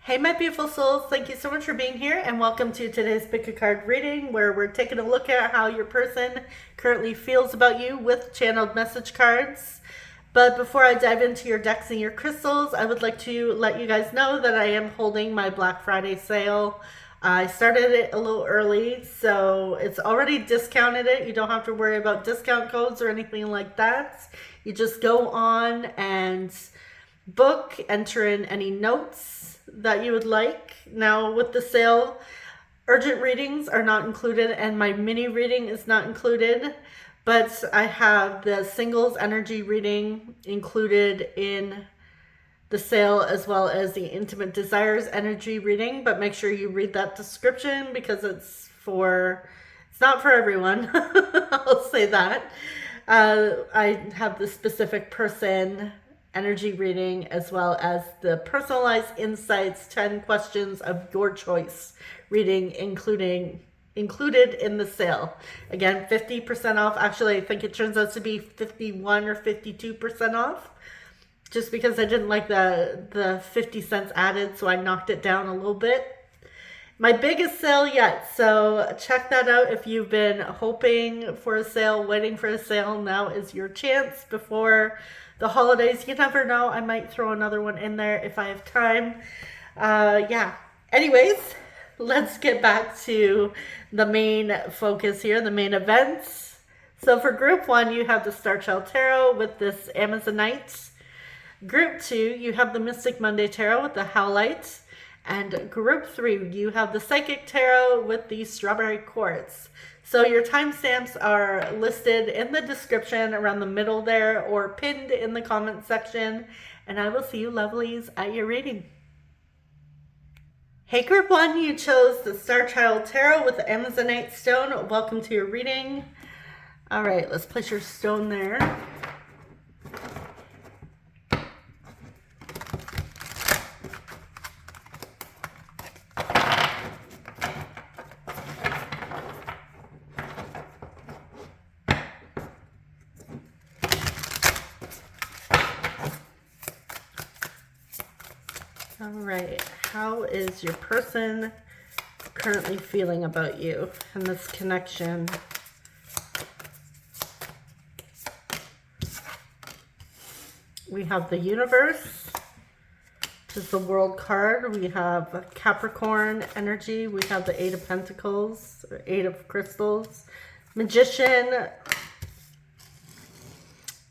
Hey my beautiful souls, thank you so much for being here and welcome to today's pick a card reading where we're taking a look at how your person currently feels about you with channeled message cards. But before I dive into your decks and your crystals, I would like to let you guys know that I am holding my Black Friday sale. I started it a little early, so it's already discounted it. You don't have to worry about discount codes or anything like that. You just go on and book, enter in any notes that you would like. Now with the sale, urgent readings are not included and my mini reading is not included, but I have the singles energy reading included in the sale as well as the intimate desires energy reading. But make sure you read that description because it's not for everyone. I'll say that. I have the specific person energy reading as well as the personalized insights 10 questions of your choice reading included in the sale. Again, 50% off. Actually, I think it turns out to be 51 or 52% off just because I didn't like the 50 cents added, so I knocked it down a little bit. My biggest sale yet, so check that out. If you've been hoping for a sale, waiting for a sale, now is your chance before the holidays. You never know, I might throw another one in there if I have time. Yeah, anyways, let's get back to the main focus here, the main events. So for group 1, you have the Star Child Tarot with this Amazonite. Group 2, you have the Mystic Monday Tarot with the Howlite. And group 3, you have the Psychic Tarot with the Strawberry Quartz. So your timestamps are listed in the description around the middle there or pinned in the comment section. And I will see you lovelies at your reading. Hey group 1, you chose the Star Child Tarot with the Amazonite stone. Welcome to your reading. All right, let's place your stone there. All right, how is your person currently feeling about you and this connection? We have the Universe, which is the World card. We have Capricorn energy. We have the Eight of Pentacles, or Eight of Crystals. Magician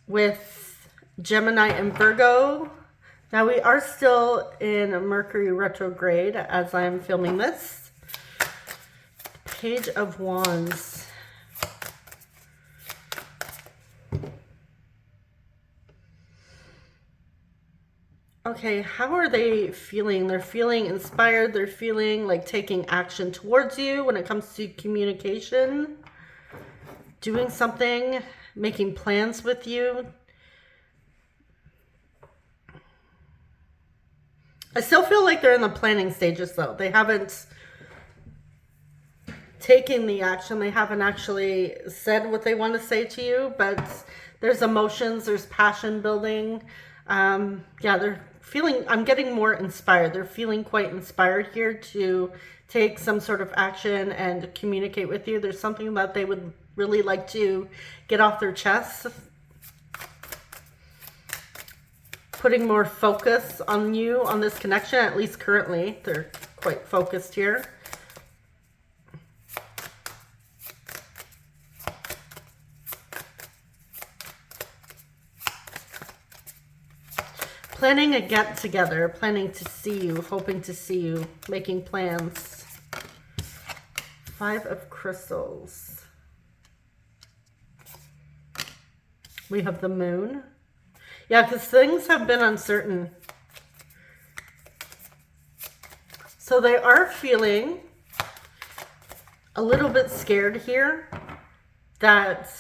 with Gemini and Virgo. Now we are still in Mercury retrograde as I'm filming this. Page of Wands. Okay, how are they feeling? They're feeling inspired. They're feeling like taking action towards you when it comes to communication. Doing something, making plans with you. I still feel like they're in the planning stages though. They haven't taken the action. They haven't actually said what they want to say to you, but there's emotions, there's passion building. Yeah, they're feeling, I'm getting more inspired. They're feeling quite inspired here to take some sort of action and communicate with you. There's something that they would really like to get off their chest. Putting more focus on you, on this connection, at least currently. They're quite focused here. Planning a get together, planning to see you, hoping to see you, making plans. Five of Crystals. We have the Moon. Yeah, because things have been uncertain. So they are feeling a little bit scared here that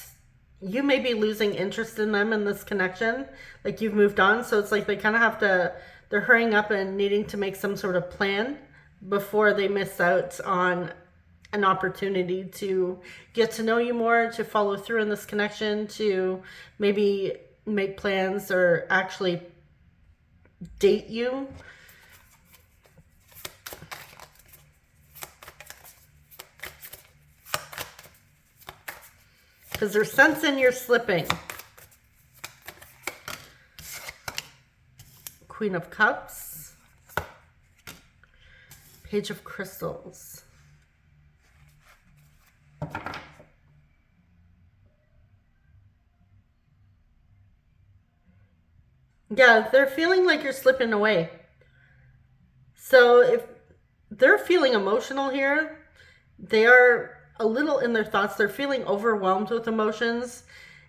you may be losing interest in them in this connection. Like you've moved on. So it's like they kind of have to, they're hurrying up and needing to make some sort of plan before they miss out on an opportunity to get to know you more, to follow through in this connection, to maybe make plans or actually date you. because they're sensing you're slipping. Queen of Cups. Page of Crystals. Yeah, they're feeling like you're slipping away. So if they're feeling emotional here, they are a little in their thoughts. They're feeling overwhelmed with emotions.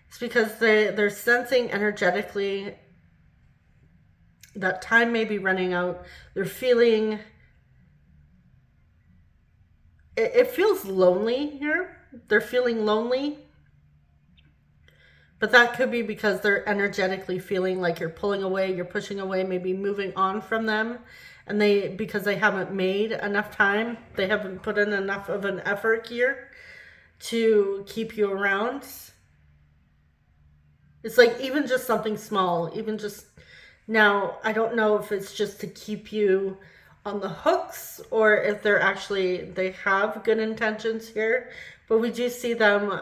It's because they're sensing energetically that time may be running out. They're feeling, it feels lonely here. They're feeling lonely. But that could be because they're energetically feeling like you're pulling away, you're pushing away, maybe moving on from them. And because they haven't made enough time, they haven't put in enough of an effort here to keep you around. It's like even just something small, even just, now, I don't know if it's just to keep you on the hooks or if they have good intentions here. But we do see them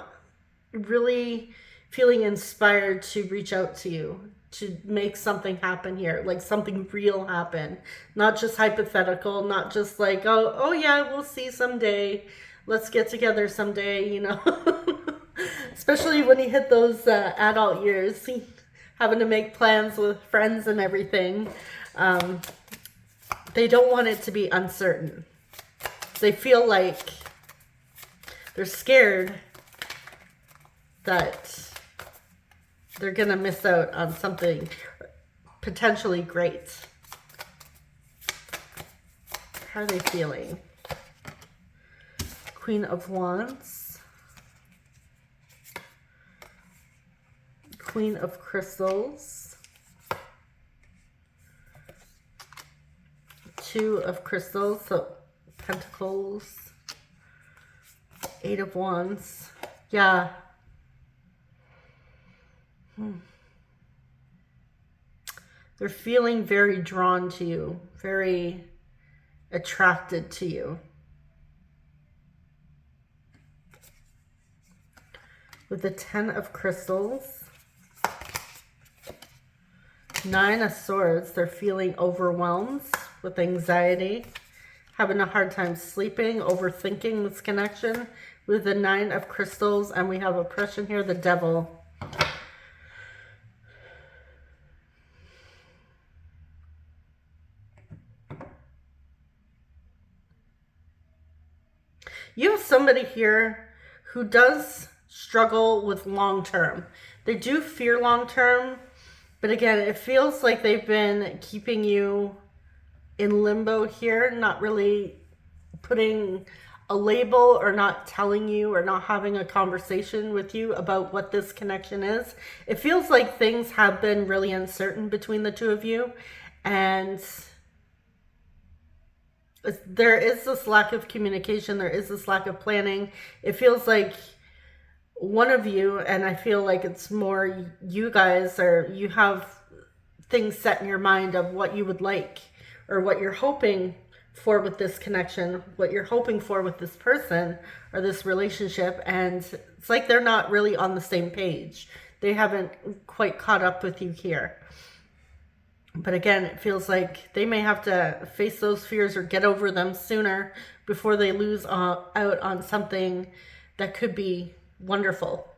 really feeling inspired to reach out to you, to make something happen here, like something real happen, not just hypothetical, not just like, oh yeah, we'll see someday, let's get together someday, you know. Especially when you hit those adult years, having to make plans with friends and everything. They don't want it to be uncertain. They feel like they're scared that they're gonna miss out on something potentially great. How are they feeling? Queen of Wands. Queen of Crystals. Two of Crystals, so Pentacles. Eight of Wands. Yeah. They're feeling very drawn to you, very attracted to you. With the Ten of Crystals, Nine of Swords, they're feeling overwhelmed with anxiety, having a hard time sleeping, overthinking this connection. With the Nine of Crystals, and we have oppression here, the Devil. You have somebody here who does struggle with long-term. They do fear long-term, but again, it feels like they've been keeping you in limbo here, not really putting a label or not telling you or not having a conversation with you about what this connection is. It feels like things have been really uncertain between the two of you, and there is this lack of communication. There is this lack of planning. It feels like one of you, and I feel like it's more you guys, or you have things set in your mind of what you would like or what you're hoping for with this connection, what you're hoping for with this person or this relationship. And it's like they're not really on the same page. They haven't quite caught up with you here. But again, it feels like they may have to face those fears or get over them sooner before they lose out on something that could be wonderful.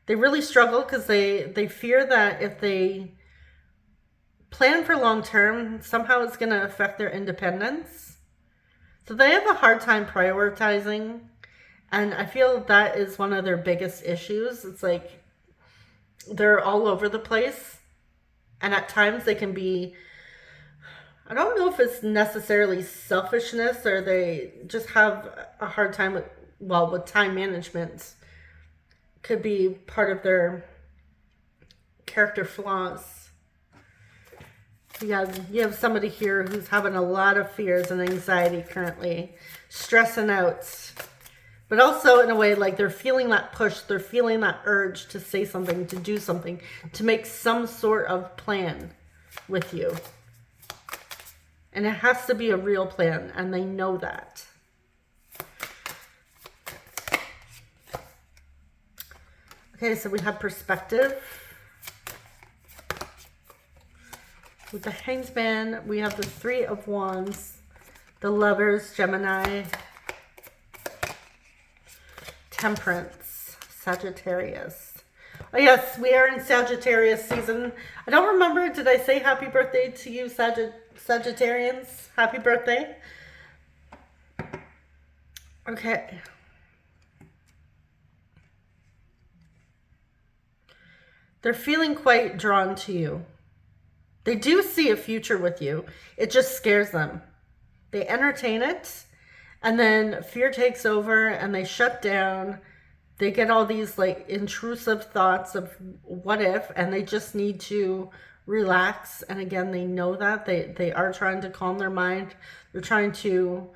They really struggle because they fear that if they plan for long term, somehow it's going to affect their independence. So they have a hard time prioritizing. And I feel that is one of their biggest issues. It's like they're all over the place, and at times they can be, I don't know if it's necessarily selfishness, or they just have a hard time with time management. Could be part of their character flaws. Yeah, you have somebody here who's having a lot of fears and anxiety currently, stressing out. But also in a way, like they're feeling that push, they're feeling that urge to say something, to do something, to make some sort of plan with you. And it has to be a real plan, and they know that. Okay, so we have perspective. With the Hanged Man, we have the Three of Wands, the Lovers, Gemini, Temperance, Sagittarius. Oh yes, we are in Sagittarius season. I don't remember, did I say happy birthday to you Sagittarians? Happy birthday. Okay. They're feeling quite drawn to you. They do see a future with you. It just scares them. They entertain it, and then fear takes over and they shut down. They get all these like intrusive thoughts of what if, and they just need to relax. And again, they know that they are trying to calm their mind. They're trying to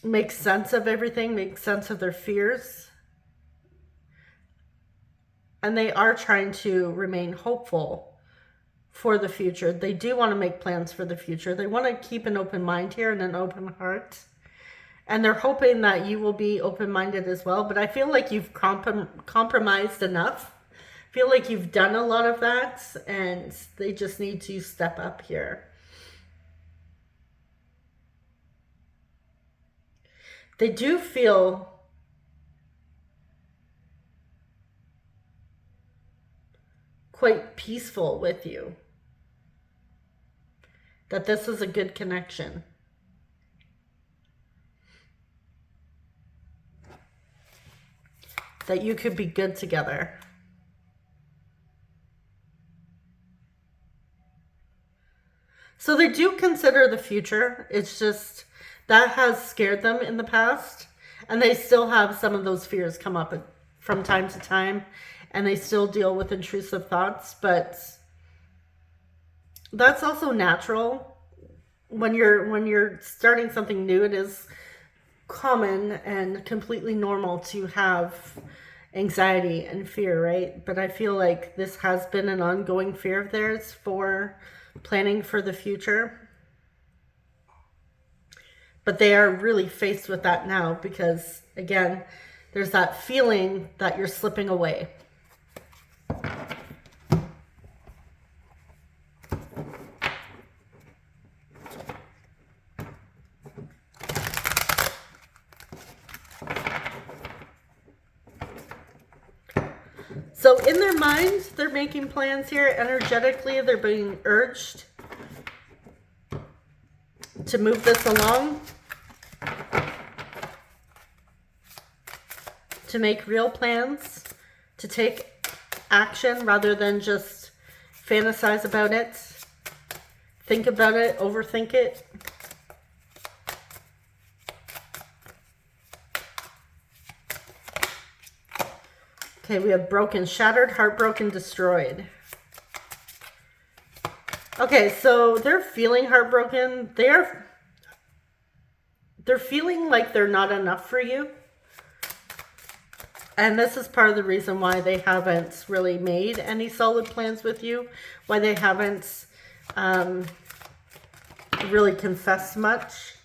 make sense of everything, make sense of their fears. And they are trying to remain hopeful for the future. They do want to make plans for the future. They want to keep an open mind here and an open heart. And they're hoping that you will be open-minded as well. But I feel like you've compromised enough. I feel like you've done a lot of that. And they just need to step up here. They do feel quite peaceful with you. That this is a good connection. That you could be good together. So they do consider the future. It's just that has scared them in the past. And they still have some of those fears come up from time to time. And they still deal with intrusive thoughts. But that's also natural. When you're starting something new, it is common and completely normal to have anxiety and fear, right? But I feel like this has been an ongoing fear of theirs for planning for the future. But they are really faced with that now because, again, there's that feeling that you're slipping away. So in their minds, they're making plans here. Energetically, they're being urged to move this along, to make real plans, to take action rather than just fantasize about it, think about it, overthink it. Okay, we have broken, shattered, heartbroken, destroyed. Okay, so they're feeling heartbroken. They're feeling like they're not enough for you. And this is part of the reason why they haven't really made any solid plans with you. Why they haven't really confessed much.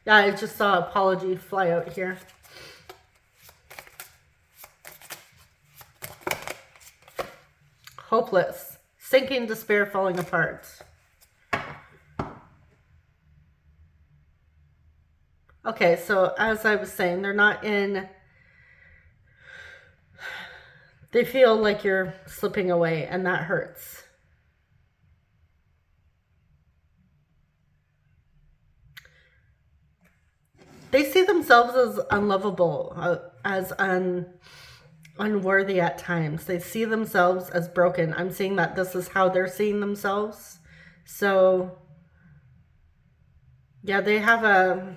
Yeah, I just saw apology fly out here. Hopeless, sinking, despair, falling apart. Okay, so as I was saying, they're not in... They feel like you're slipping away, and that hurts. They see themselves as unlovable, as unworthy at times. They see themselves as broken. I'm seeing that this is how they're seeing themselves. So, yeah, they have a,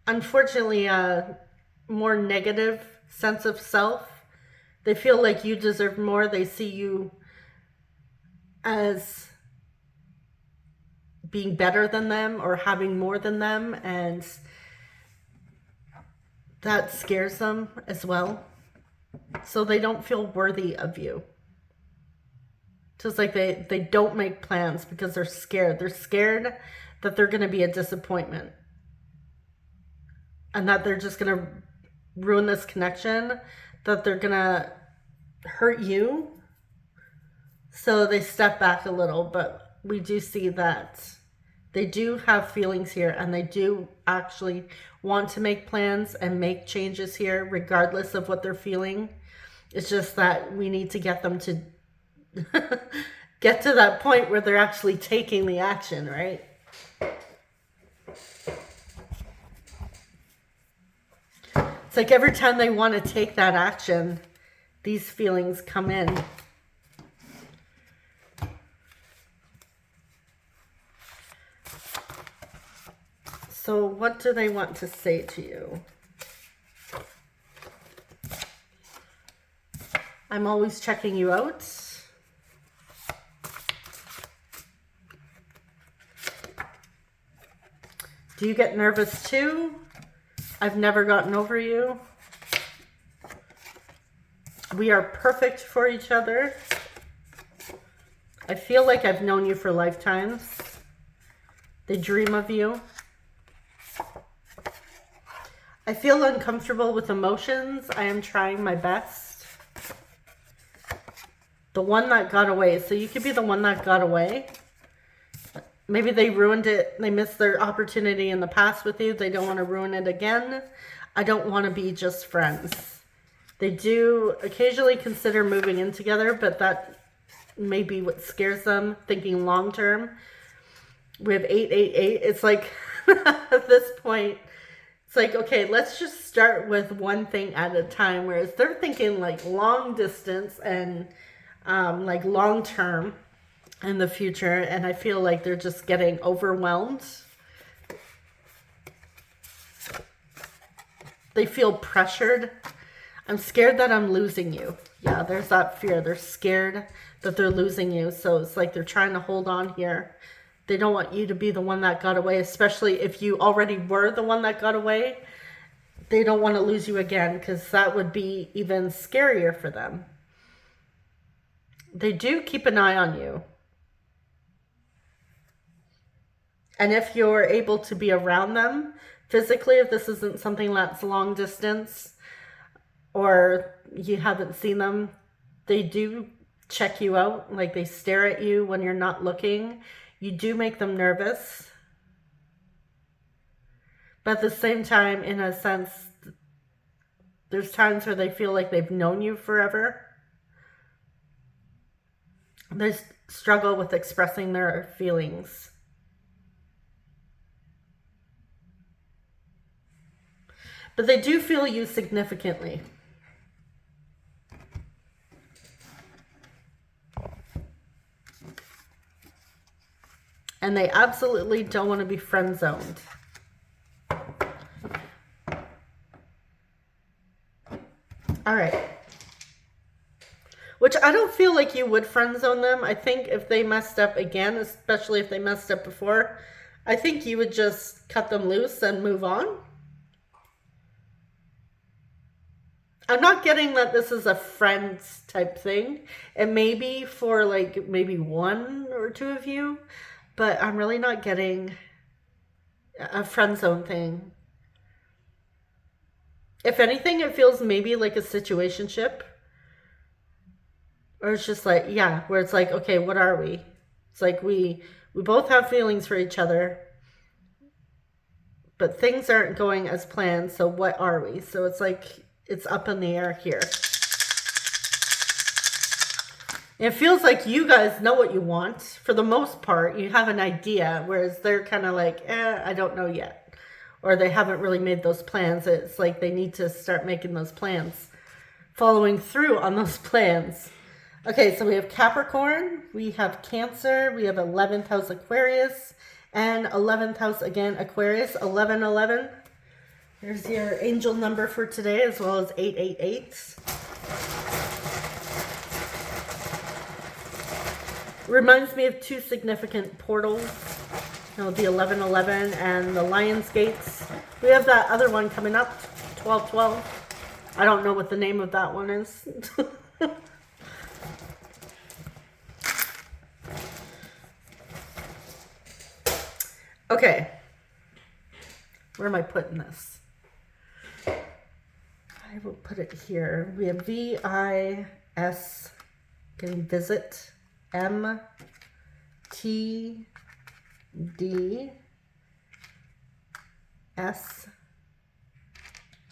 unfortunately, a more negative sense of self. They feel like you deserve more. They see you as being better than them or having more than them, and that scares them as well. So they don't feel worthy of you. Just like they don't make plans because they're scared. They're scared that they're going to be a disappointment. and that they're just going to ruin this connection, that they're going to hurt you. So they step back a little, but we do see that they do have feelings here, and they do actually want to make plans and make changes here regardless of what they're feeling. It's just that we need to get them to get to that point where they're actually taking the action, right? It's like every time they want to take that action, these feelings come in. So what do they want to say to you? I'm always checking you out. Do you get nervous too? I've never gotten over you. We are perfect for each other. I feel like I've known you for lifetimes. They dream of you. I feel uncomfortable with emotions. I am trying my best. The one that got away. So you could be the one that got away. Maybe they ruined it. They missed their opportunity in the past with you. They don't want to ruin it again. I don't want to be just friends. They do occasionally consider moving in together, but that may be what scares them, thinking long term. We have 888. It's like at this point, it's like, okay, let's just start with one thing at a time. Whereas they're thinking like long distance and like long term in the future. And I feel like they're just getting overwhelmed. They feel pressured. I'm scared that I'm losing you. Yeah, there's that fear. They're scared that they're losing you. So it's like they're trying to hold on here. They don't want you to be the one that got away, especially if you already were the one that got away. They don't want to lose you again, because that would be even scarier for them. They do keep an eye on you. And if you're able to be around them physically, if this isn't something that's long distance or you haven't seen them, they do check you out. Like they stare at you when you're not looking. You do make them nervous. But at the same time, in a sense, there's times where they feel like they've known you forever. They struggle with expressing their feelings. But they do feel you significantly. And they absolutely don't want to be friend zoned. All right. Which I don't feel like you would friend zone them. I think if they messed up again, especially if they messed up before, I think you would just cut them loose and move on. I'm not getting that this is a friends type thing. It may be for like maybe one or two of you, but I'm really not getting a friend zone thing. If anything, it feels maybe like a situationship. Or it's just like, yeah, where it's like, okay, what are we? It's like we both have feelings for each other, but things aren't going as planned, so what are we? So it's like, it's up in the air here. It feels like you guys know what you want. For the most part, you have an idea, whereas they're kind of like, I don't know yet. Or they haven't really made those plans. It's like they need to start making those plans. Following through on those plans. Okay, so we have Capricorn, we have Cancer, we have 11th house Aquarius, and 11th house again Aquarius, 1111. Here's your angel number for today, as well as 888. Reminds me of two significant portals. You know, the 1111 and the Lion's Gates. We have that other one coming up, 1212. I don't know what the name of that one is. Okay. Where am I putting this? we'll put it here. We have VIS, getting visit, MTDS,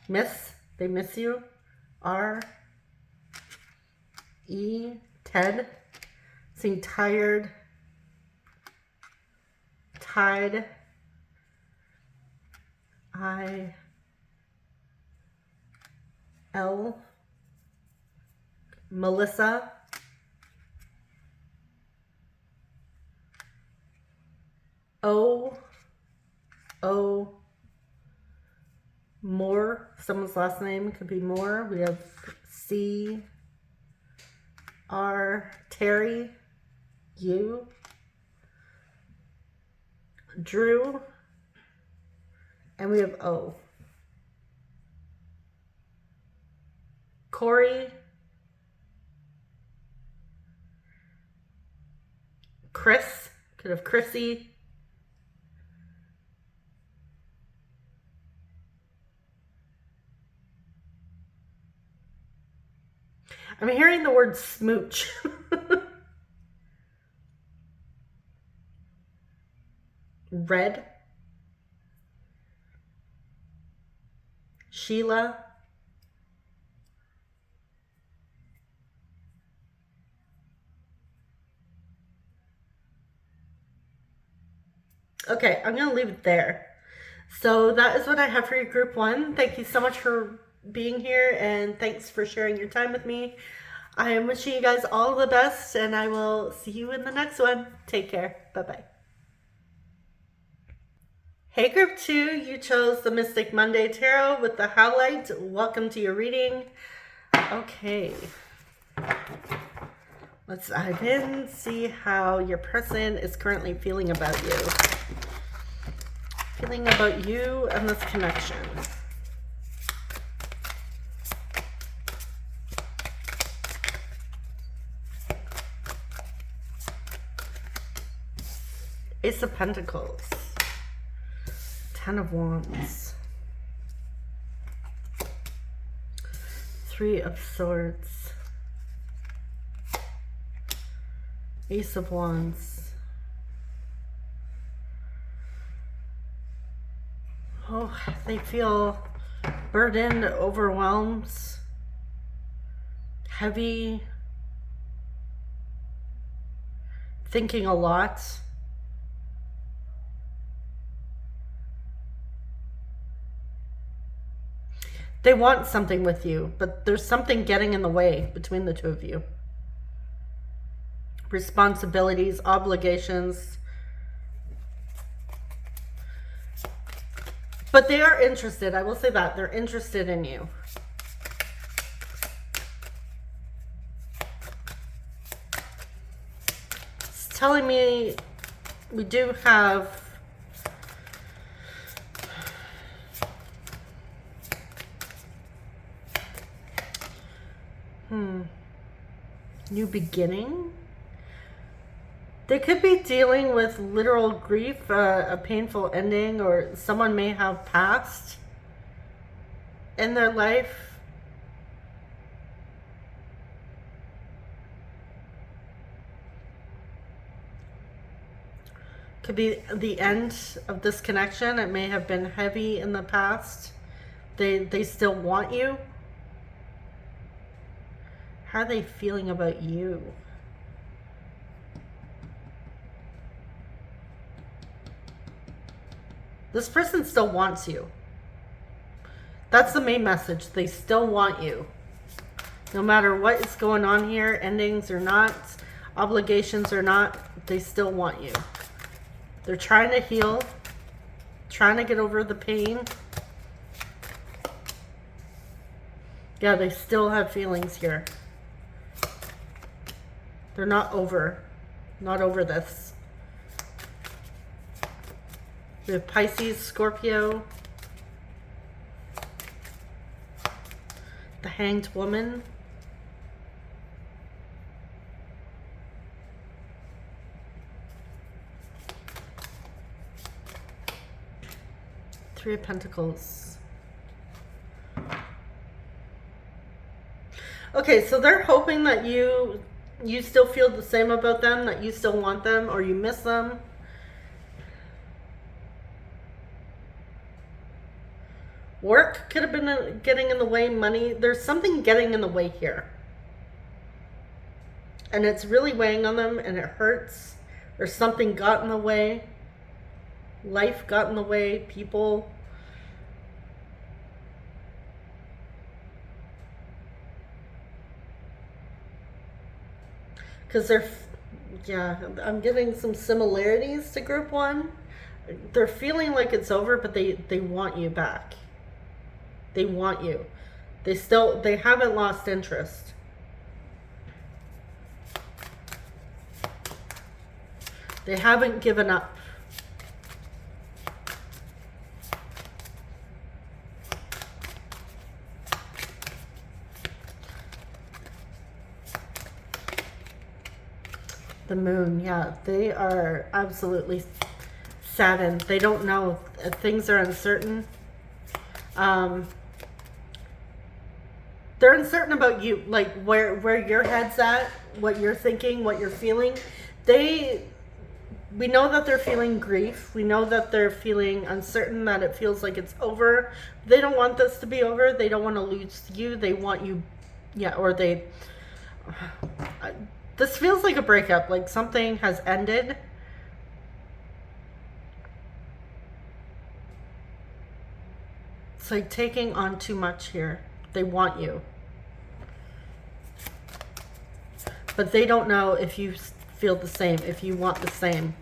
miss, they miss you, RE, Ted, seeing tired, tide, IL, Melissa, O, Moore, someone's last name could be Moore. We have C, R, Terry, U, Drew, and we have O. Corey, Chris, could have Chrissy, I'm hearing the word smooch. Red, Sheila, okay, I'm going to leave it there. So that is what I have for you, Group 1. Thank you so much for being here, and thanks for sharing your time with me. I am wishing you guys all the best, and I will see you in the next one. Take care. Bye-bye. Hey, Group 2, you chose the Mystic Monday Tarot with the Howlite. Welcome to your reading. Okay. Let's dive in, see how your person is currently feeling about you. Feeling about you and this connection. Ace of Pentacles. Ten of Wands. Three of Swords. Ace of Wands. Oh, they feel burdened, overwhelmed, heavy, thinking a lot. They want something with you, but there's something getting in the way between the two of you. Responsibilities, obligations. But they are interested, I will say that. They're interested in you. It's telling me we do have new beginning. They could be dealing with literal grief, a painful ending, or someone may have passed in their life. Could be the end of this connection. It may have been heavy in the past. They still want you. How are they feeling about you? This person still wants you. That's the main message. They still want you. No matter what is going on here, endings or not, obligations or not, they still want you. They're trying to heal, trying to get over the pain. Yeah, they still have feelings here. They're not over this. We have Pisces, Scorpio, the Hanged Woman, Three of Pentacles, Okay, so they're hoping that you still feel the same about them, that you still want them or you miss them. Work could have been getting in the way, money. There's something getting in the way here. And it's really weighing on them and it hurts. Or something got in the way. Life got in the way, people. Because yeah, I'm getting some similarities to group one. They're feeling like it's over, but they want you back. They want you. They haven't lost interest. They haven't given up. The moon, yeah, they are absolutely saddened. They don't know. Things are uncertain. They're uncertain about you, like where your head's at, what you're thinking, what you're feeling. We know that they're feeling grief. We know that they're feeling uncertain, that it feels like it's over. They don't want this to be over. They don't want to lose you. They want you, yeah, or they... This feels like a breakup, like something has ended. It's like taking on too much here. They want you. But they don't know if you feel the same, if you want the same.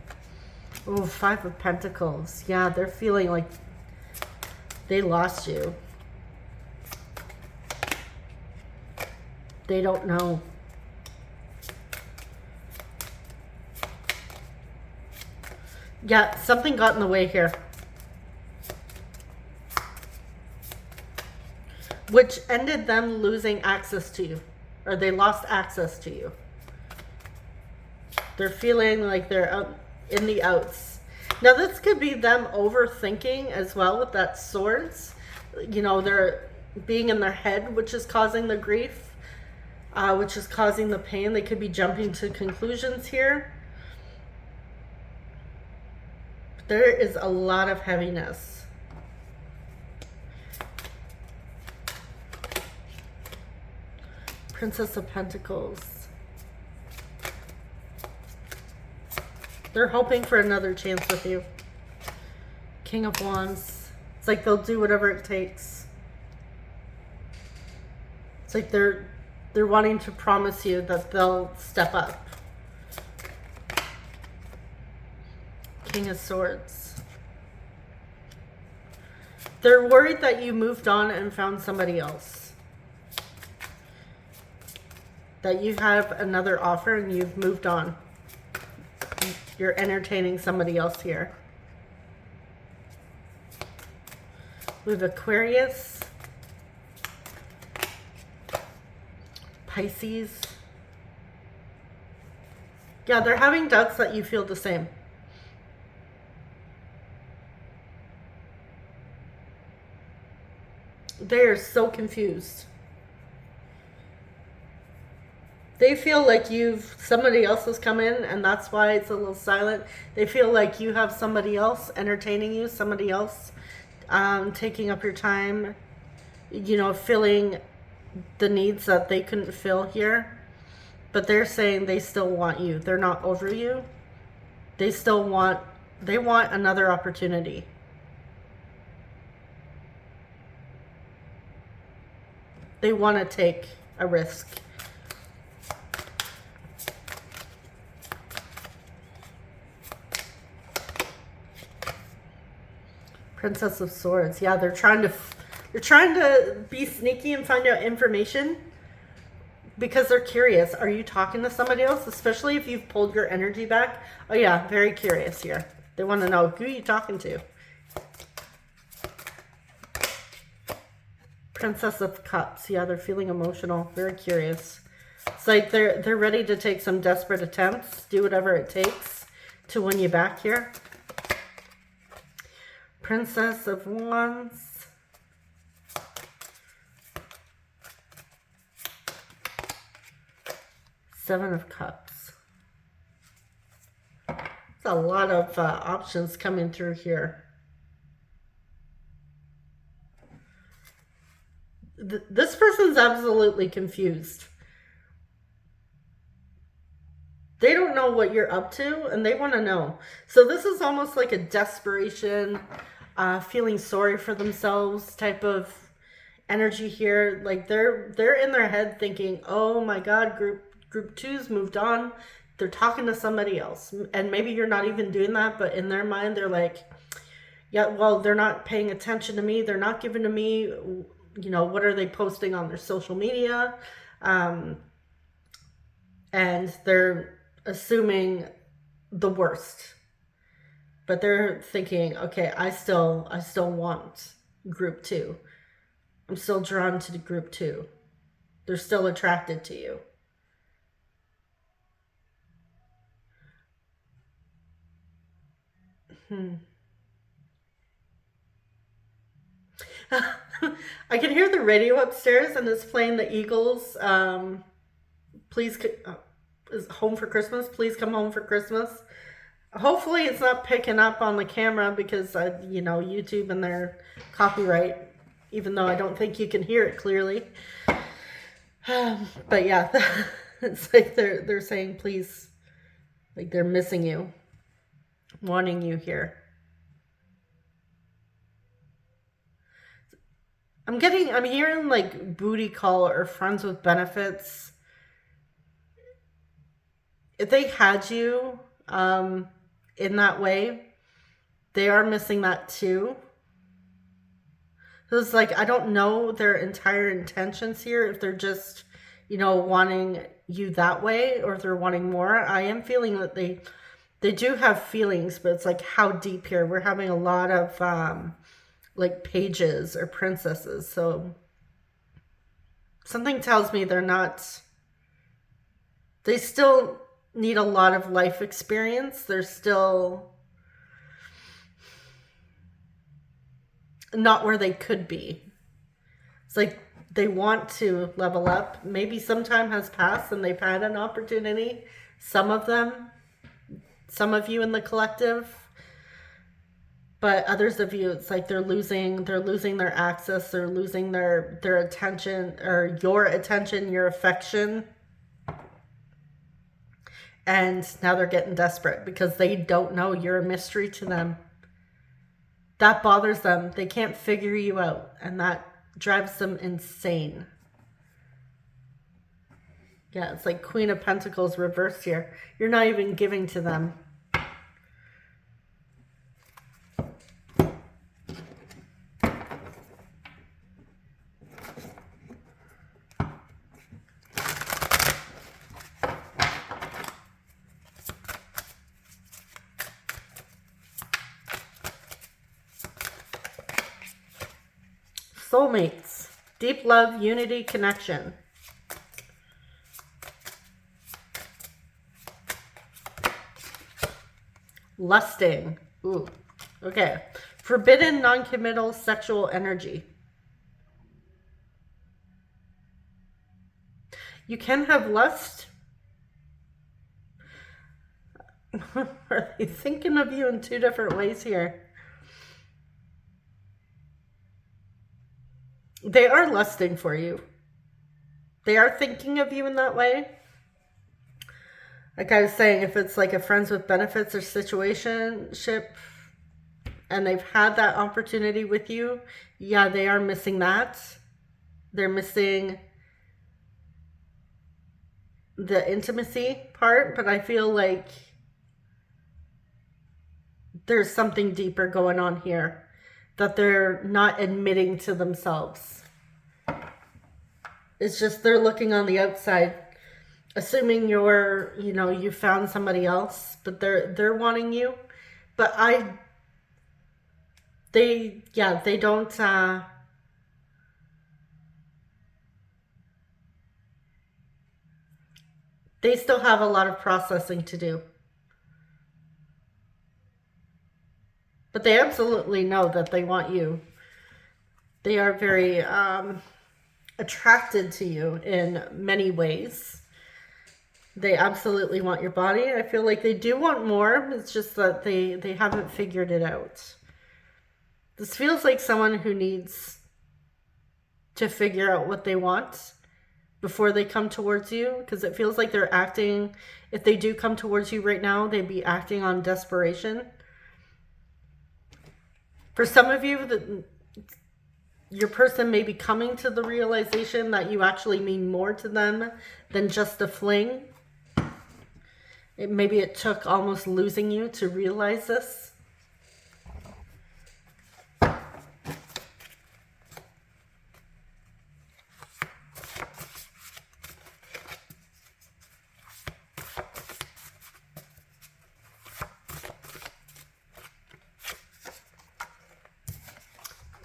Oh, 5 of Pentacles. Yeah, they're feeling like they lost you. They don't know. Yeah, something got in the way here. Which ended them losing access to you. Or they lost access to you. They're feeling like they're out in the outs. Now this could be them overthinking as well with that swords. You know, they're being in their head, which is causing the grief. Which is causing the pain. They could be jumping to conclusions here. There is a lot of heaviness. Princess of Pentacles. They're hoping for another chance with you. King of Wands. It's like they'll do whatever it takes. It's like they're wanting to promise you that they'll step up. King of Swords. They're worried that you moved on and found somebody else. That you have another offer and you've moved on. You're entertaining somebody else here. We have Aquarius. Pisces. Yeah, they're having doubts that you feel the same. They are so confused. They feel like somebody else has come in and that's why it's a little silent. They feel like you have somebody else entertaining you, somebody else taking up your time, you know, filling the needs that they couldn't fill here. But they're saying they still want you. They're not over you. They want another opportunity. They want to take a risk. Princess of Swords. Yeah, they're trying to be sneaky and find out information because they're curious. Are you talking to somebody else? Especially if you've pulled your energy back. Oh yeah, very curious here. They want to know, who are you talking to? Princess of Cups. Yeah, they're feeling emotional. Very curious. It's like they're ready to take some desperate attempts. Do whatever it takes to win you back here. Princess of Wands. Seven of Cups. There's a lot of options coming through here. This person's absolutely confused. They don't know what you're up to, and they want to know. So this is almost like a desperation, feeling sorry for themselves type of energy here. Like they're in their head thinking, oh my God, group two's moved on. They're talking to somebody else. And maybe you're not even doing that, but in their mind, they're like, yeah, well, they're not paying attention to me. They're not giving to me, you know, what are they posting on their social media? And they're assuming the worst, but they're thinking, okay, I still want group two. I'm still drawn to the group two. They're still attracted to you. I can hear the radio upstairs, and it's playing the Eagles. Please, is home for Christmas. Please come home for Christmas. Hopefully, it's not picking up on the camera because you know, YouTube and their copyright. Even though I don't think you can hear it clearly. But yeah, it's like they're saying, please, like they're missing you, wanting you here. I'm hearing like booty call or friends with benefits. If they had you in that way, they are missing that too. So it's like, I don't know their entire intentions here, if they're just, you know, wanting you that way, or if they're wanting more. I am feeling that they do have feelings, but it's like, how deep here? We're having a lot of like pages or princesses. So something tells me they still need a lot of life experience. They're still not where they could be. It's like they want to level up. Maybe some time has passed and they've had an opportunity. Some of you in the collective. But others of you, it's like they're losing their access, they're losing their attention, or your attention, your affection. And now they're getting desperate because they don't know, you're a mystery to them. That bothers them. They can't figure you out, and that drives them insane. Yeah, it's like Queen of Pentacles reversed here. You're not even giving to them. Soulmates, deep love, unity, connection. Lusting. Ooh, okay. Forbidden, non-committal sexual energy. You can have lust. Are they thinking of you in two different ways here? They are lusting for you. They are thinking of you in that way. Like I was saying, if it's like a friends with benefits or situationship, and they've had that opportunity with you, yeah, they are missing that. They're missing the intimacy part, but I feel like there's something deeper going on here that they're not admitting to themselves. It's just they're looking on the outside, assuming you found somebody else, but they're wanting you. But they don't they still have a lot of processing to do. But they absolutely know that they want you. They are very attracted to you in many ways. They absolutely want your body. I feel like they do want more. It's just that they haven't figured it out. This feels like someone who needs to figure out what they want before they come towards you, because it feels like they're acting, if they do come towards you right now, they'd be acting on desperation. For some of you, your person may be coming to the realization that you actually mean more to them than just a fling. Maybe it took almost losing you to realize this.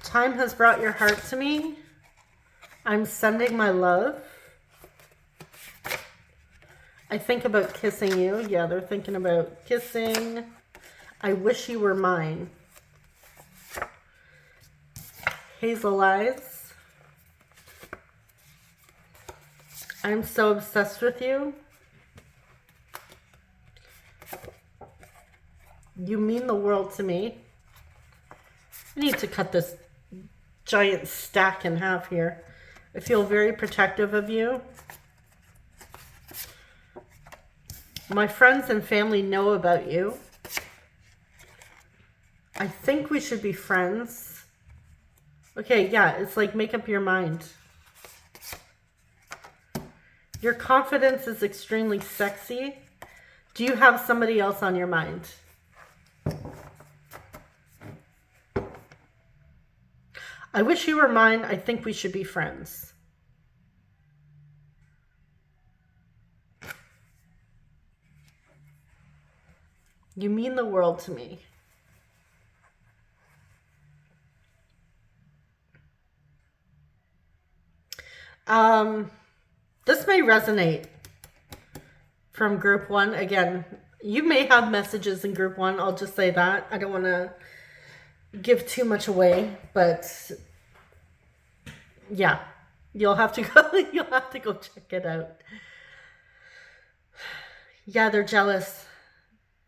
Time has brought your heart to me. I'm sending my love. I think about kissing you. Yeah, they're thinking about kissing. I wish you were mine. Hazel eyes. I'm so obsessed with you. You mean the world to me. I need to cut this giant stack in half here. I feel very protective of you. My friends and family know about you. I think we should be friends. Okay, yeah, it's like make up your mind. Your confidence is extremely sexy. Do you have somebody else on your mind? I wish you were mine. I think we should be friends. You mean the world to me. This may resonate from group one. Again, you may have messages in group one. I'll just say that. I don't want to give too much away, but yeah, you'll have to go check it out. Yeah, they're jealous.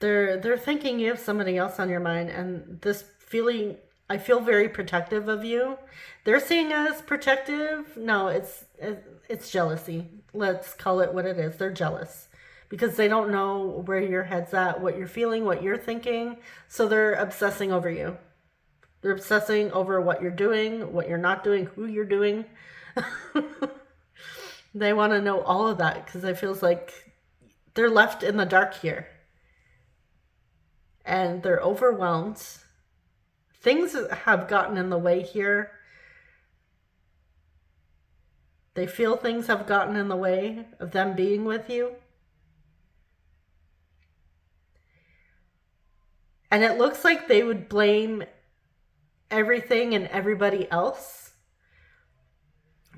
They're thinking you have somebody else on your mind, and this feeling, I feel very protective of you. They're seeing us protective. No, it's jealousy. Let's call it what it is. They're jealous because they don't know where your head's at, what you're feeling, what you're thinking. So they're obsessing over you. They're obsessing over what you're doing, what you're not doing, who you're doing. They want to know all of that because it feels like they're left in the dark here. And they're overwhelmed. Things have gotten in the way here. They feel things have gotten in the way of them being with you. And it looks like they would blame everything and everybody else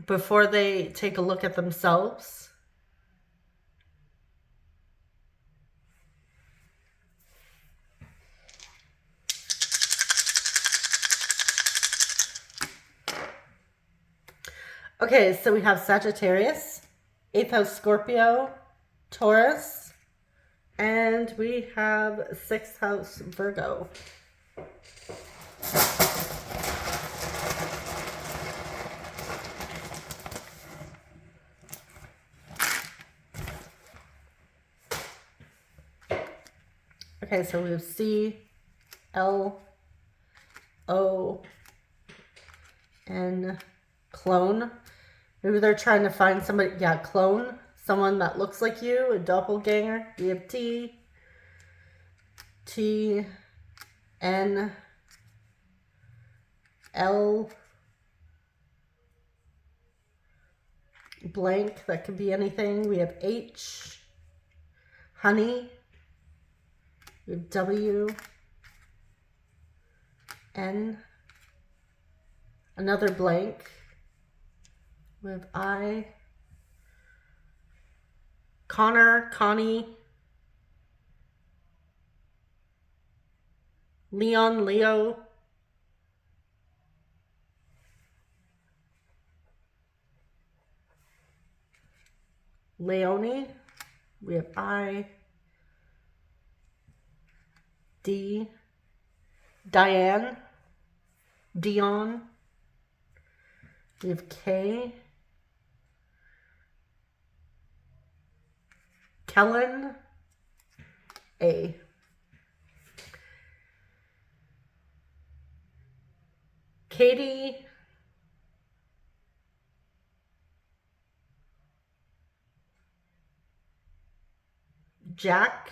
before they take a look at themselves. Okay, so we have Sagittarius, 8th house Scorpio, Taurus, and we have 6th house Virgo. Okay, so we have C, L, O, N, clone. Maybe they're trying to find somebody, yeah, clone, someone that looks like you, a doppelganger. We have T, T, N, L, blank, that could be anything. We have H, honey. We have W, N, another blank. We have I, Connor, Connie, Leon, Leo, Leonie, We have I, D, Diane, Dion. We have K, Kellen, A. Katie, Jack,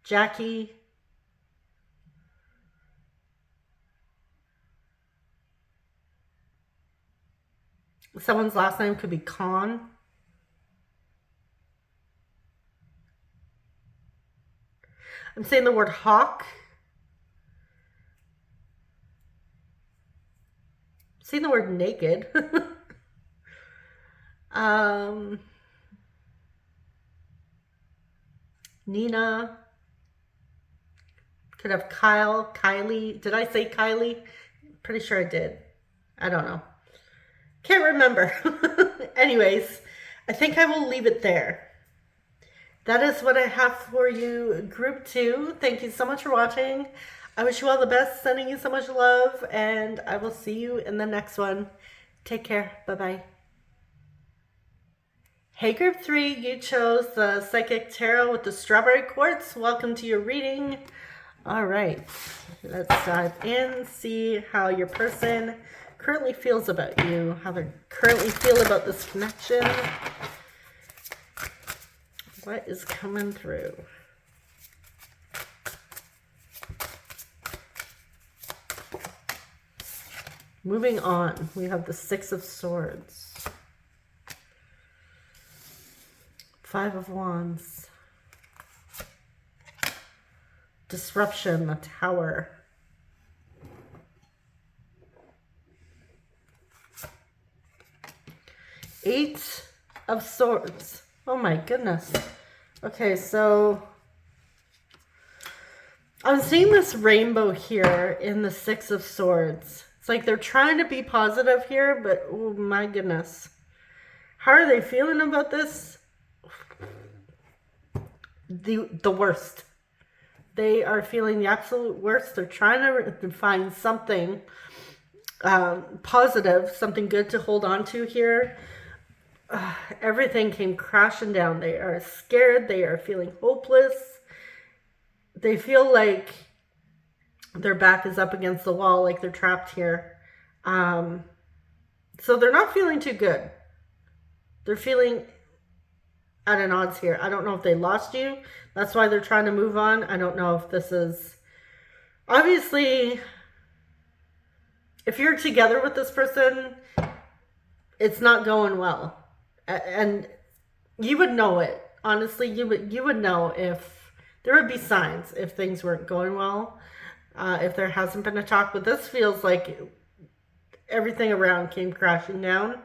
Jackie, someone's last name could be Khan. I'm saying the word hawk. I'm saying the word naked. Nina. Could have Kyle, Kylie. Did I say Kylie? Pretty sure I did. I don't know. Can't remember. Anyways, I think I will leave it there. That is what I have for you, Group 2. Thank you so much for watching. I wish you all the best, sending you so much love, and I will see you in the next one. Take care. Bye-bye. Hey, Group 3, you chose the Psychic Tarot with the Strawberry Quartz. Welcome to your reading. All right, let's dive in, see how your person currently feels about you, how they currently feel about this connection. What is coming through? Moving on, we have the Six of Swords, Five of Wands, Disruption, the Tower, Eight of Swords. Oh my goodness. Okay, so I'm seeing this rainbow here in the Six of Swords. It's like they're trying to be positive here, but oh my goodness. How are they feeling about this? The worst. They are feeling the absolute worst. They're trying to find something positive, something good to hold on to here. Everything came crashing down. They are scared. They are feeling hopeless. They feel like their back is up against the wall, like they're trapped here. So they're not feeling too good. They're feeling at an odds here. I don't know if they lost you. That's why they're trying to move on. I don't know if this is... Obviously, if you're together with this person, it's not going well. And you would know it. Honestly, you would know if there would be signs if things weren't going well. If there hasn't been a talk. But this feels like everything around came crashing down.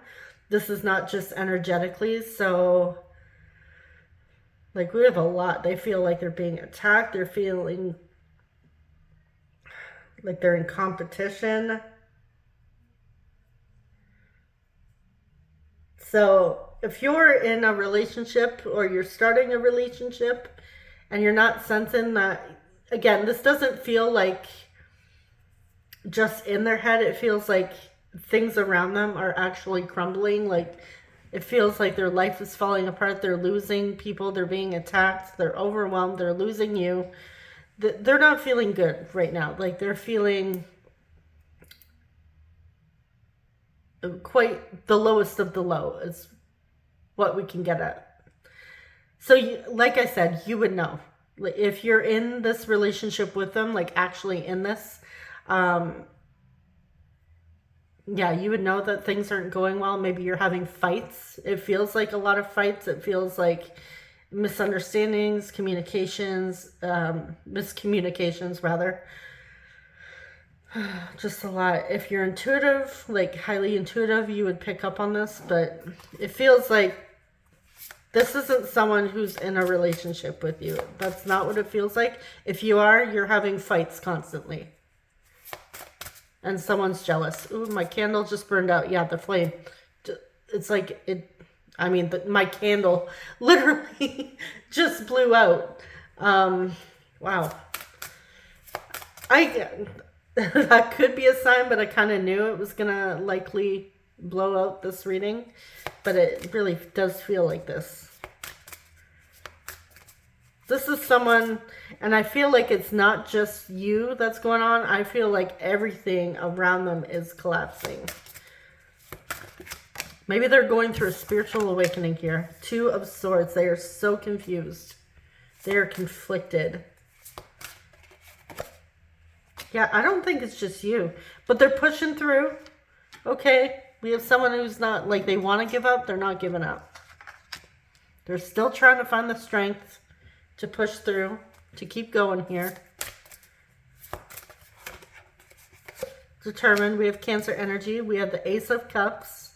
This is not just energetically. So... like, we have a lot. They feel like they're being attacked. They're feeling like they're in competition. So, if you're in a relationship or you're starting a relationship and you're not sensing that, again, this doesn't feel like just in their head. It feels like things around them are actually crumbling. Like, it feels like their life is falling apart. They're losing people. They're being attacked. They're overwhelmed. They're losing you. They're not feeling good right now. Like, they're feeling quite the lowest of the low is what we can get at. So, like I said, you would know. If you're in this relationship with them, like actually in this, yeah, you would know that things aren't going well. Maybe you're having fights. It feels like a lot of fights. It feels like misunderstandings, communications, miscommunications rather. Just a lot. If you're intuitive, like highly intuitive, you would pick up on this. But it feels like this isn't someone who's in a relationship with you. That's not what it feels like. If you are, you're having fights constantly. And someone's jealous. Ooh, my candle just burned out. Yeah, the flame. It's like I mean, my candle literally just blew out. Wow. That could be a sign, but I kind of knew it was gonna likely blow out this reading, but it really does feel like this. This is someone, and I feel like it's not just you that's going on. I feel like everything around them is collapsing. Maybe they're going through a spiritual awakening here. Two of Swords. They are so confused. They are conflicted. Yeah, I don't think it's just you, but they're pushing through. Okay, we have someone who's not, like, they want to give up. They're not giving up. They're still trying to find the strength to push through, to keep going here. Determined. We have Cancer energy. We have the Ace of Cups.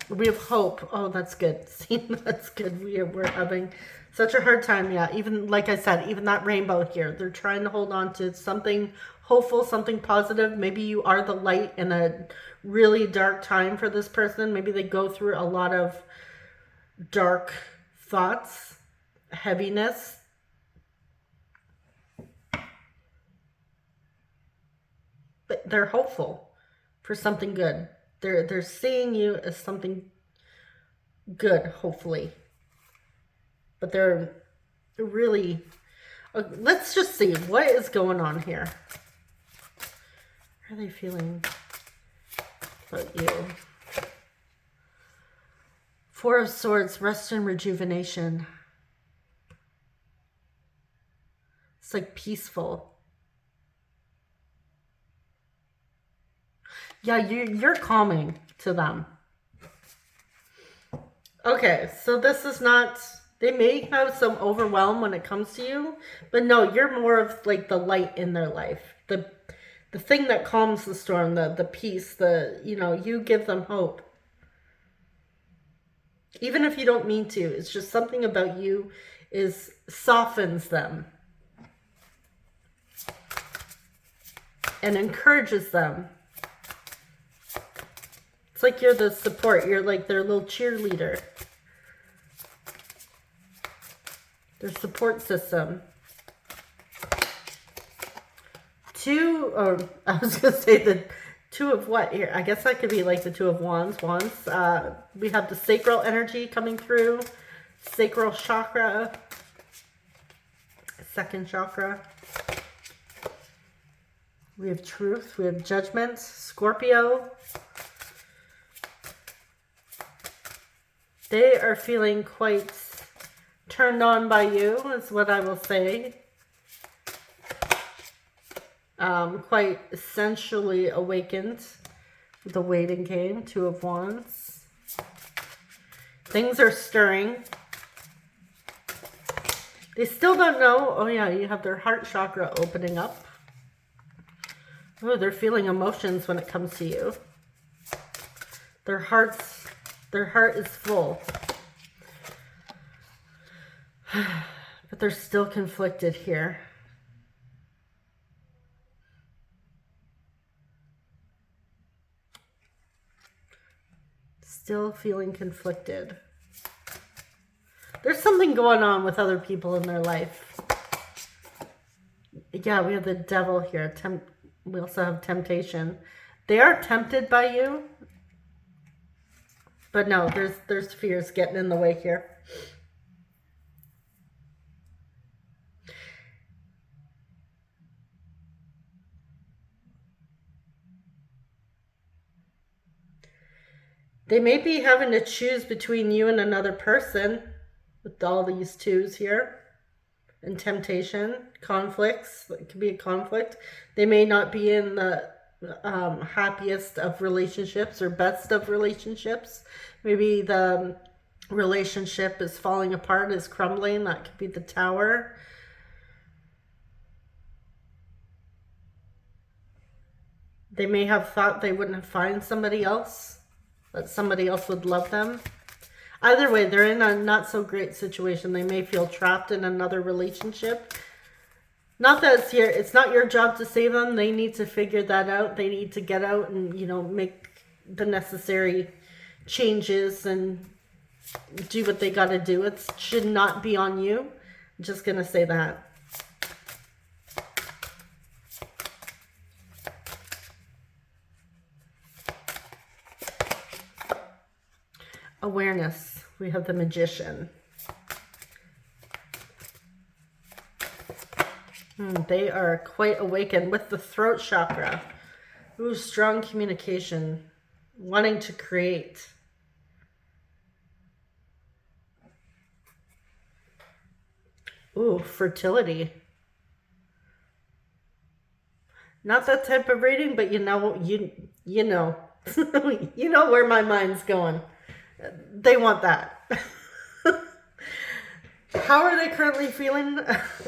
We have hope. Oh, that's good. See, that's good. We're having such a hard time. Yeah, even like I said, even that rainbow here. They're trying to hold on to something hopeful, something positive. Maybe you are the light in a really dark time for this person. Maybe they go through a lot of dark thoughts, heaviness. But they're hopeful for something good. They're seeing you as something good, hopefully. But they're really... let's just see. What is going on here? How are they feeling about you? Four of Swords, rest and rejuvenation. It's like peaceful. Yeah, you're calming to them. Okay, so this is not... They may have some overwhelm when it comes to you, but no, you're more of like the light in their life. The thing that calms the storm, the peace, you give them hope. Even if you don't mean to, it's just something about you softens them and encourages them. It's like you're the support. You're like their little cheerleader. Their support system. I was going to say the Two of what here? I guess that could be like the Two of Wands. We have the sacral energy coming through. Sacral chakra. Second chakra. We have truth. We have judgment. Scorpio. They are feeling quite turned on by you, is what I will say. Quite essentially awakened. The waiting game. Two of Wands. Things are stirring. They still don't know. Oh yeah, you have their heart chakra opening up. Oh, they're feeling emotions when it comes to you. Their heart is full. But they're still conflicted here. Still feeling conflicted. There's something going on with other people in their life. Yeah, we have the devil here. We also have temptation. They are tempted by you. But no, there's fears getting in the way here. They may be having to choose between you and another person with all these twos here. And temptation, conflicts. It could be a conflict. They may not be in the happiest of relationships or best of relationships. Maybe the relationship is falling apart, is crumbling. That could be the Tower. They may have thought they wouldn't find somebody else, that somebody else would love them. Either way, they're in a not so great situation. They may feel trapped in another relationship. Not that it's not your job to save them. They need to figure that out. They need to get out and, make the necessary changes and do what they got to do. It should not be on you. I'm just going to say that. Awareness. We have the Magician. They are quite awakened with the throat chakra. Ooh, strong communication. Wanting to create. Ooh, fertility. Not that type of reading, but you know, you know. You know where my mind's going. They want that. How are they currently feeling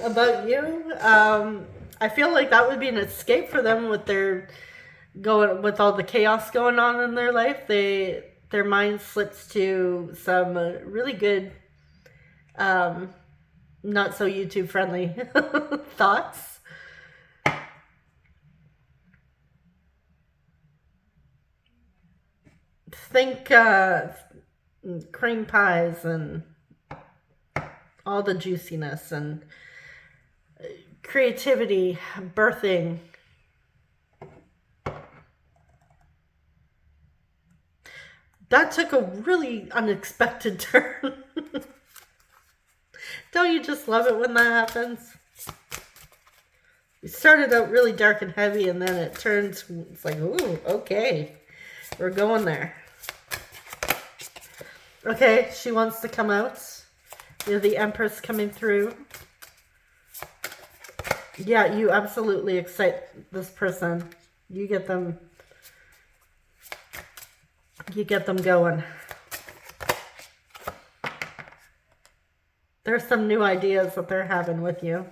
about you? I feel like that would be an escape for them with with all the chaos going on in their life. Their mind slips to some really good, not so YouTube friendly thoughts. Think cream pies and all the juiciness and creativity, birthing. That took a really unexpected turn. Don't you just love it when that happens? We started out really dark and heavy, and then it turns, it's like, ooh, okay, we're going there. Okay, she wants to come out. You have the Empress coming through. Yeah, you absolutely excite this person. You get them going. There's some new ideas that they're having with you.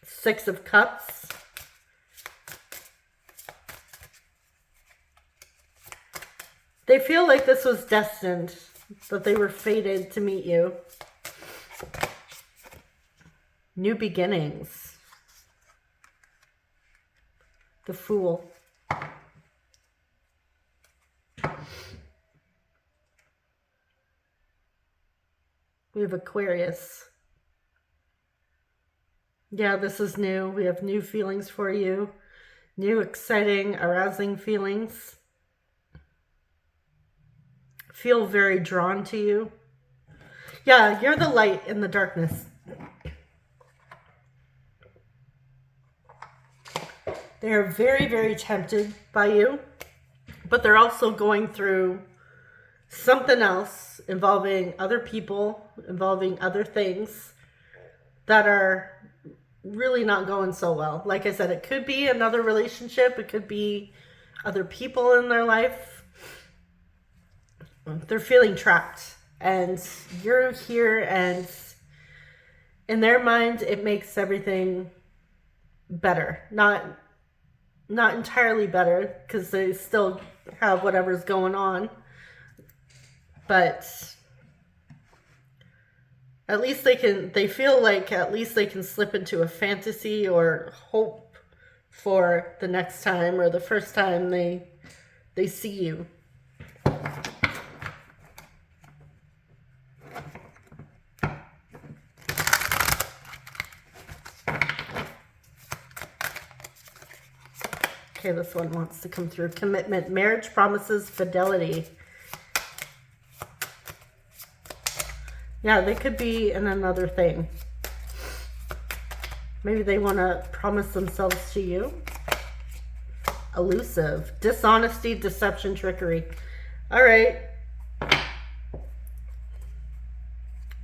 Six of Cups. They feel like this was destined, that they were fated to meet you. New beginnings. The Fool. We have Aquarius. Yeah, this is new. We have new feelings for you. New, exciting, arousing feelings. Feel very drawn to you. Yeah, you're the light in the darkness. They are very, very tempted by you, but they're also going through something else involving other people, involving other things that are really not going so well. Like I said, it could be another relationship. It could be other people in their life. They're feeling trapped, and you're here, and in their mind, it makes everything better. Not entirely better, because they still have whatever's going on. But at least they feel like at least they can slip into a fantasy or hope for the next time or the first time they see you. Okay, this one wants to come through. Commitment, marriage promises, fidelity. Yeah, they could be in another thing. Maybe they want to promise themselves to you. Elusive, dishonesty, deception, trickery. All right.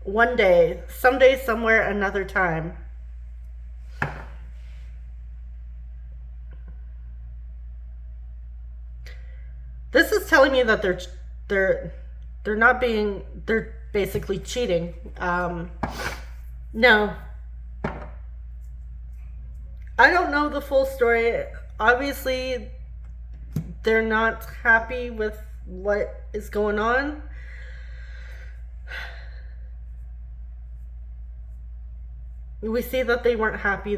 One day, someday, somewhere, another time. This is telling me that they're not being, they're basically cheating. No. I don't know the full story. Obviously, they're not happy with what is going on. We see that they weren't happy.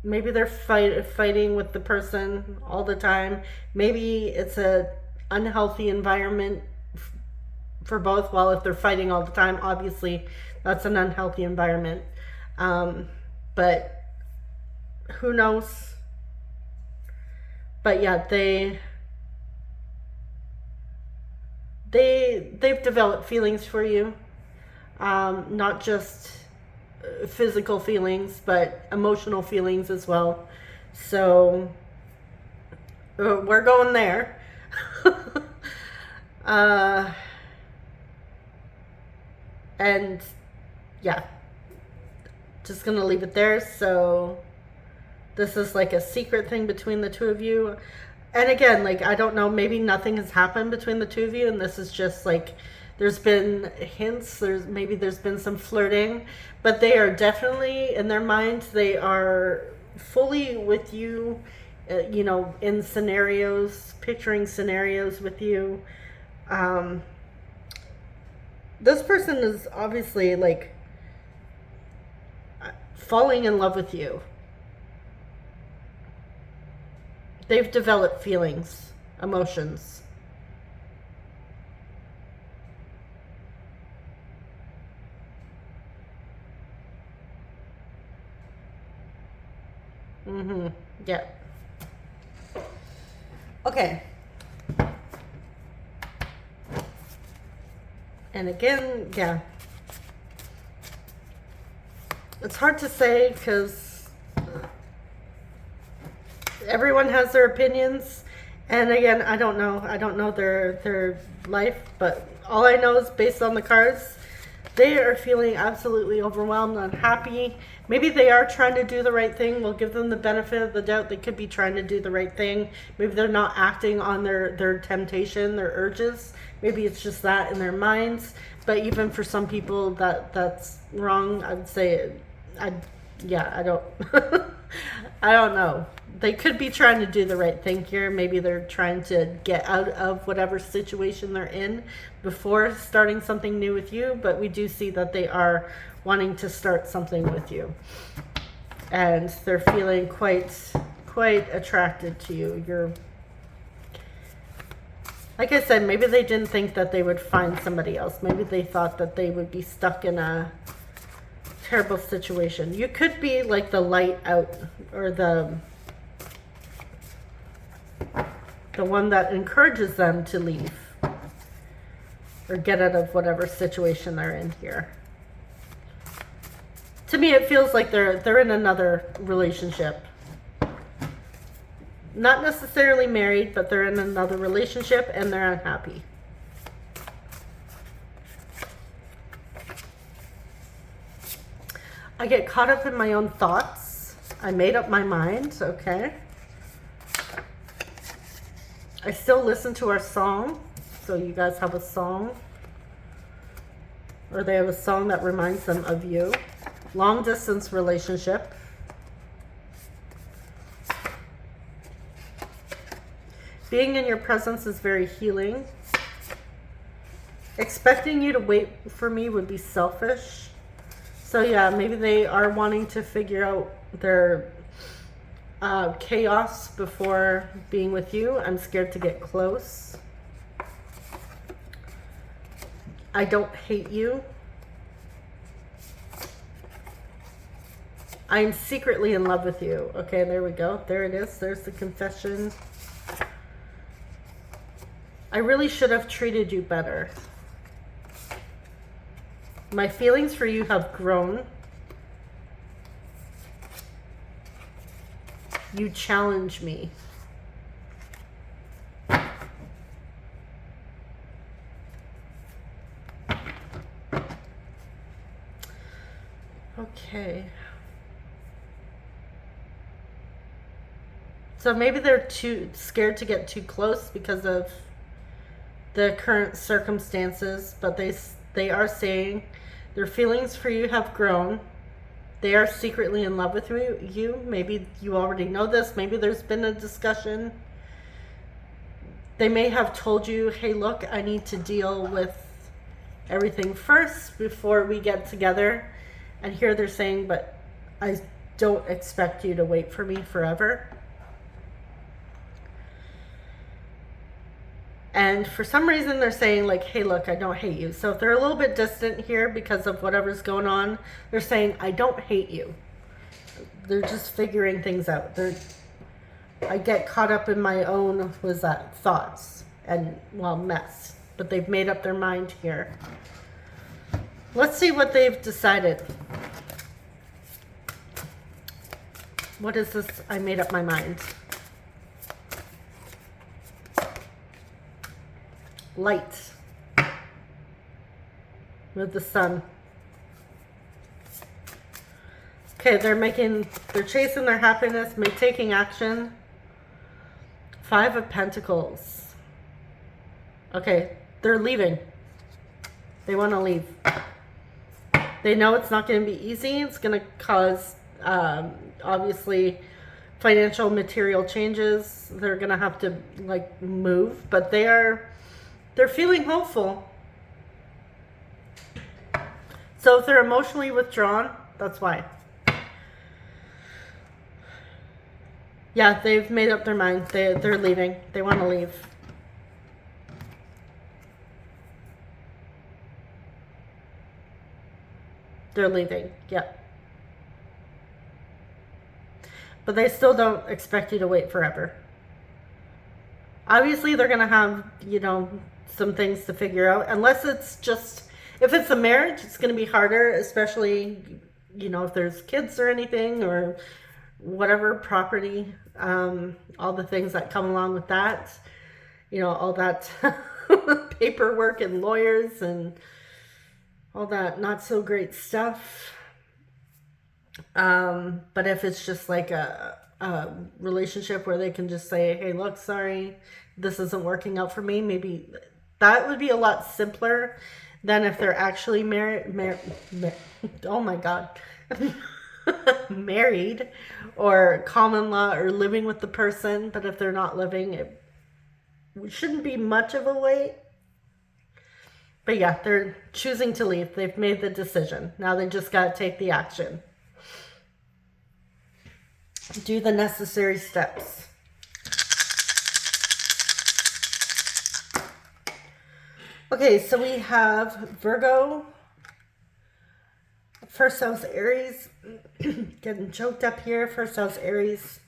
Maybe they're fighting with the person all the time. Maybe it's a unhealthy environment for both. Well, if they're fighting all the time, obviously that's an unhealthy environment. But who knows? But yeah, they've developed feelings for you, not just physical feelings, but emotional feelings as well. So we're going there. And yeah, just gonna leave it there. So this is like a secret thing between the two of you. And again, like, I don't know, maybe nothing has happened between the two of you, and this is just like, there's been hints, there's been some flirting, but they are definitely, in their minds, they are fully with you, you know, in scenarios, picturing scenarios with you. This person is obviously like falling in love with you. They've developed feelings, emotions. Yeah. Okay. And again, yeah. It's hard to say because everyone has their opinions. And again, I don't know their life, but all I know is based on the cards, they are feeling absolutely overwhelmed, unhappy. Maybe they are trying to do the right thing. We'll give them the benefit of the doubt. They could be trying to do the right thing. Maybe they're not acting on their temptation, their urges. Maybe it's just that in their minds. But even for some people, that's wrong. I would say, I don't, I don't know. They could be trying to do the right thing here. Maybe they're trying to get out of whatever situation they're in before starting something new with you. But we do see that they are wanting to start something with you. And they're feeling quite attracted to you. You're, like I said, maybe they didn't think that they would find somebody else. Maybe they thought that they would be stuck in a terrible situation. You could be like the light out, or the one that encourages them to leave or get out of whatever situation they're in here. To me, it feels like they're in another relationship. Not necessarily married, but they're in another relationship and they're unhappy. I get caught up in my own thoughts. I made up my mind, okay. I still listen to our song. So you guys have a song. Or they have a song that reminds them of you. Long distance relationship. Being in your presence is very healing. Expecting you to wait for me would be selfish. So yeah, maybe they are wanting to figure out their chaos before being with you. I'm scared to get close. I don't hate you. I'm secretly in love with you. Okay, there we go. There it is. There's the confession. I really should have treated you better. My feelings for you have grown. You challenge me. Okay. So maybe they're too scared to get too close because of the current circumstances, but they are saying their feelings for you have grown. They are secretly in love with you. Maybe you already know this. Maybe there's been a discussion. They may have told you, hey, look, I need to deal with everything first before we get together. And here they're saying, but I don't expect you to wait for me forever. And for some reason, they're saying, like, hey, look, I don't hate you. So if they're a little bit distant here because of whatever's going on, they're saying, I don't hate you. They're just figuring things out. I get caught up in my own, thoughts and, well, mess. But they've made up their mind here. Let's see what they've decided. What is this? I made up my mind. Light. With the sun. Okay, they're chasing their happiness, taking action. 5 of Pentacles. Okay, they're leaving. They want to leave. They know it's not going to be easy. It's going to cause, obviously, financial, material changes. They're going to have to, like, move. But they're feeling hopeful. So if they're emotionally withdrawn, that's why. Yeah, they've made up their mind. They're leaving. They want to leave. They're leaving. Yep. But they still don't expect you to wait forever. Obviously, they're going to have, some things to figure out. Unless it's just, if it's a marriage, it's going to be harder, especially, if there's kids or anything or whatever, property, all the things that come along with that. All that paperwork and lawyers and all that not so great stuff. But if it's just like a relationship where they can just say, hey, look, sorry, this isn't working out for me, maybe that would be a lot simpler than if they're actually married. Oh my God. Married or common law or living with the person. But if they're not living, it shouldn't be much of a wait. But yeah, they're choosing to leave. They've made the decision. Now they just got to take the action. Do the necessary steps. Okay, so we have Virgo, first house Aries, getting choked up here, first house Aries.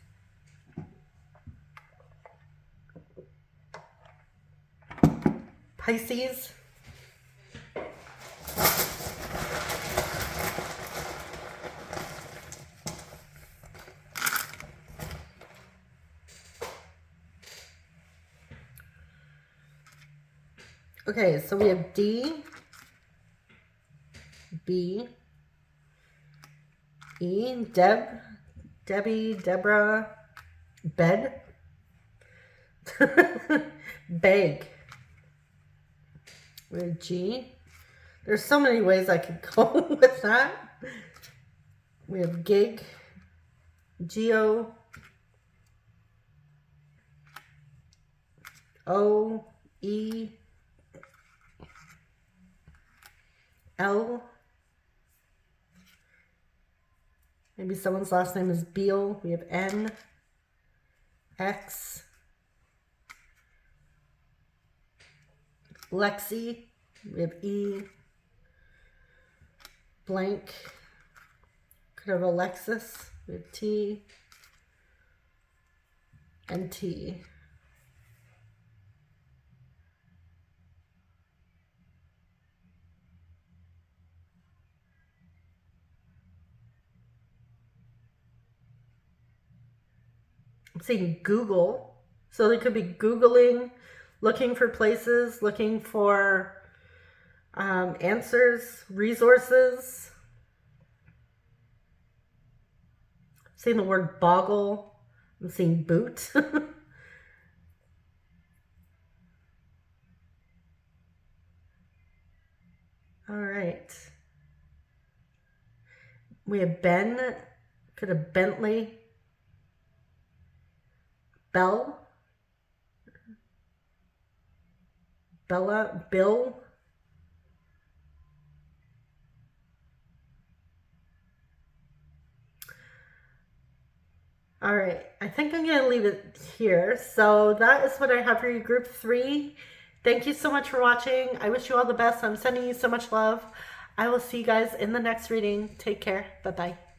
Pisces. Okay, so we have D, B, E, Debbie, Deborah, bed, beg. We have G. There's so many ways I could go with that. We have gig, Geo, O, E, L. Maybe someone's last name is Beal. We have N, X, Lexi. We have E, blank. Could have Alexis. We have T and T. I'm seeing Google. So they could be Googling, looking for places, looking for answers, resources. I'm seeing the word boggle. I'm seeing boot. All right. We have Ben. Could have Bentley. Bell. Bella. Bill. All right, I think I'm going to leave it here. So that is what I have for you, group 3. Thank you so much for watching. I wish you all the best. I'm sending you so much love. I will see you guys in the next reading. Take care. Bye-bye.